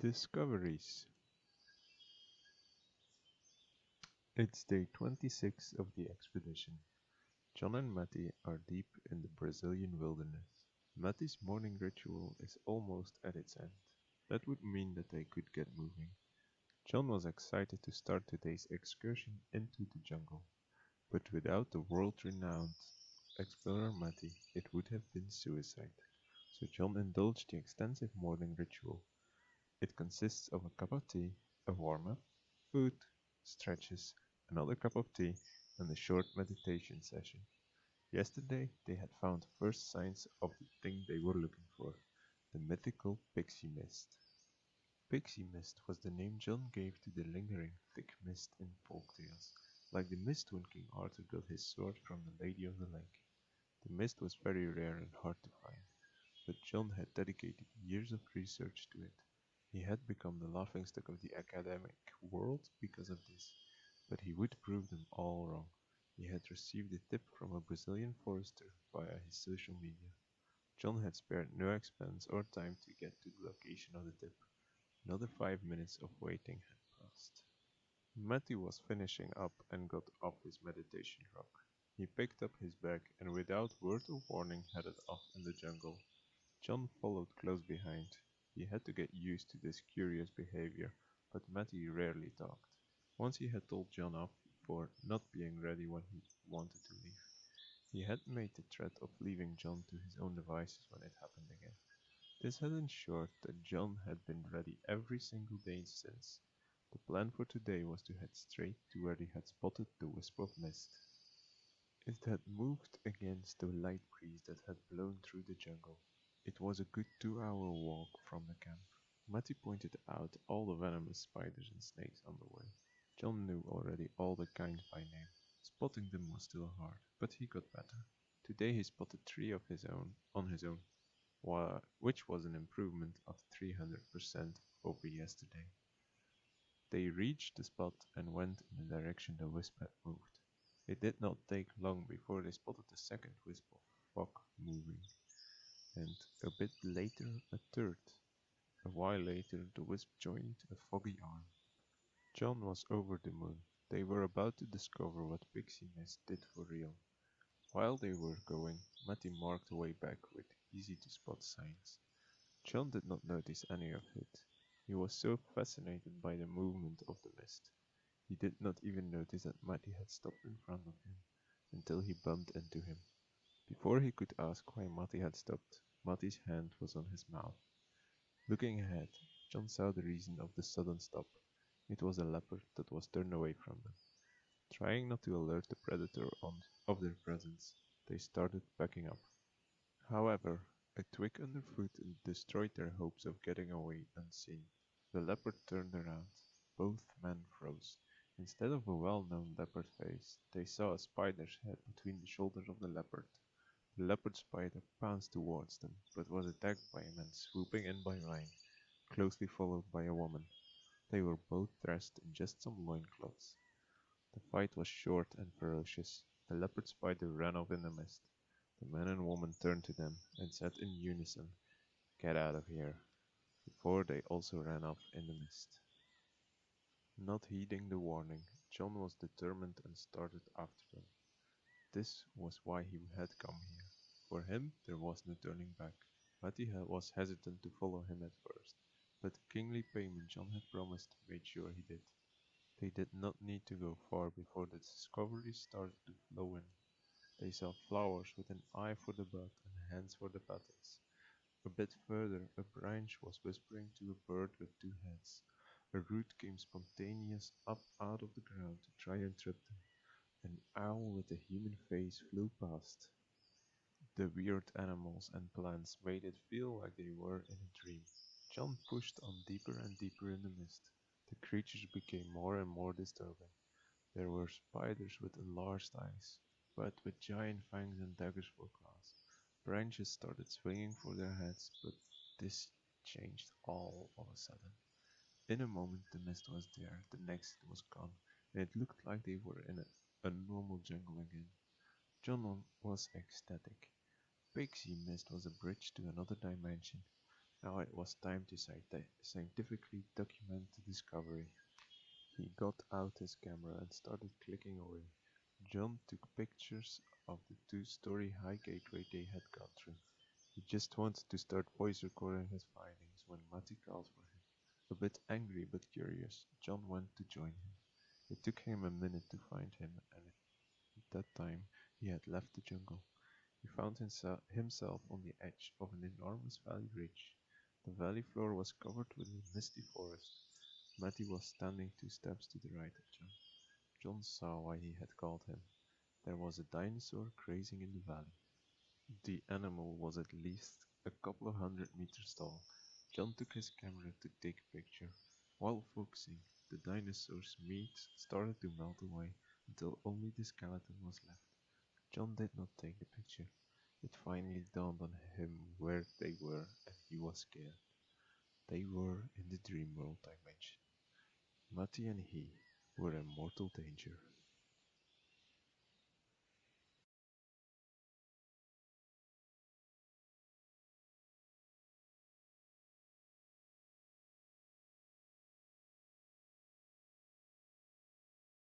Discoveries. It's day 26 of the expedition. John and Matty are deep in the Brazilian wilderness. Matty's morning ritual is almost at its end. That would mean that they could get moving. John was excited to start today's excursion into the jungle, but without the world-renowned explorer Matty, it would have been suicide. So John indulged the extensive morning ritual. It consists of a cup of tea, a warm-up, food, stretches, another cup of tea, and a short meditation session. Yesterday they had found first signs of the thing they were looking for, the mythical pixie mist. Pixie mist was the name John gave to the lingering, thick mist in folktales, like the mist when King Arthur got his sword from the Lady of the Lake. The mist was very rare and hard to find, but John had dedicated years of research to it. He had become the laughingstock of the academic world because of this, but he would prove them all wrong. He had received a tip from a Brazilian forester via his social media. John had spared no expense or time to get to the location of the tip. Another 5 minutes of waiting had passed. Matty was finishing up and got off his meditation rock. He picked up his bag and without word or warning headed off in the jungle. John followed close behind. He had to get used to this curious behavior, but Matty rarely talked. Once he had told John off for not being ready when he wanted to leave. He had made the threat of leaving John to his own devices when it happened again. This had ensured that John had been ready every single day since. The plan for today was to head straight to where they had spotted the wisp of mist. It had moved against the light breeze that had blown through the jungle. It was a good 2-hour walk from the camp. Matty pointed out all the venomous spiders and snakes on the way. John knew already all the kind by name. Spotting them was still hard, but he got better. Today he spotted 3 of his own on his own, which was an improvement of 300% over yesterday. They reached the spot and went in the direction the wisp had moved. It did not take long before they spotted the second wisp of fog moving, and a bit later a third. A while later the wisp joined a foggy arm. John was over the moon. They were about to discover what pixie mist did for real. While they were going, Matty marked the way back with easy-to-spot signs. John did not notice any of it. He was so fascinated by the movement of the mist. He did not even notice that Matty had stopped in front of him until he bumped into him. Before he could ask why Matty had stopped, Matty's hand was on his mouth. Looking ahead, John saw the reason of the sudden stop. It was a leopard that was turned away from them. Trying not to alert the predator of their presence, they started backing up. However, a twig underfoot destroyed their hopes of getting away unseen. The leopard turned around. Both men froze. Instead of a well-known leopard face, they saw a spider's head between the shoulders of the leopard. The leopard spider pounced towards them, but was attacked by a man swooping in behind, closely followed by a woman. They were both dressed in just some loincloths. The fight was short and ferocious. The leopard spider ran off in the mist. The man and woman turned to them and said in unison, "Get out of here," before they also ran off in the mist. Not heeding the warning, John was determined and started after them. This was why he had come here. For him there was no turning back. Matty was hesitant to follow him at first, but the kingly payment John had promised made sure he did. They did not need to go far before the discoveries started to flow in. They saw flowers with an eye for the bud and hands for the petals. A bit further a branch was whispering to a bird with 2 heads. A root came spontaneous up out of the ground to try and trip them. An owl with a human face flew past. The weird animals and plants made it feel like they were in a dream. John pushed on deeper and deeper in the mist. The creatures became more and more disturbing. There were spiders with enlarged eyes, but with giant fangs and daggers for claws. Branches started swinging for their heads, but this changed all of a sudden. In a moment the mist was there, the next it was gone, and it looked like they were in a normal jungle again. John was ecstatic. Pixie mist was a bridge to another dimension. Now it was time to scientifically document the discovery. He got out his camera and started clicking away. John took pictures of the two-story high gateway they had gone through. He just wanted to start voice recording his findings when Matty called for him. A bit angry but curious, John went to join him. It took him a minute to find him, and at that time he had left the jungle. He found himself on the edge of an enormous valley ridge. The valley floor was covered with a misty forest. Matty was standing 2 steps to the right of John. John saw why he had called him. There was a dinosaur grazing in the valley. The animal was at least a couple of 100 meters tall. John took his camera to take a picture. While focusing, the dinosaur's meat started to melt away until only the skeleton was left. John did not take the picture. It finally dawned on him where they were, and he was scared. They were in the Dreamworld dimension. Matty and he were in mortal danger.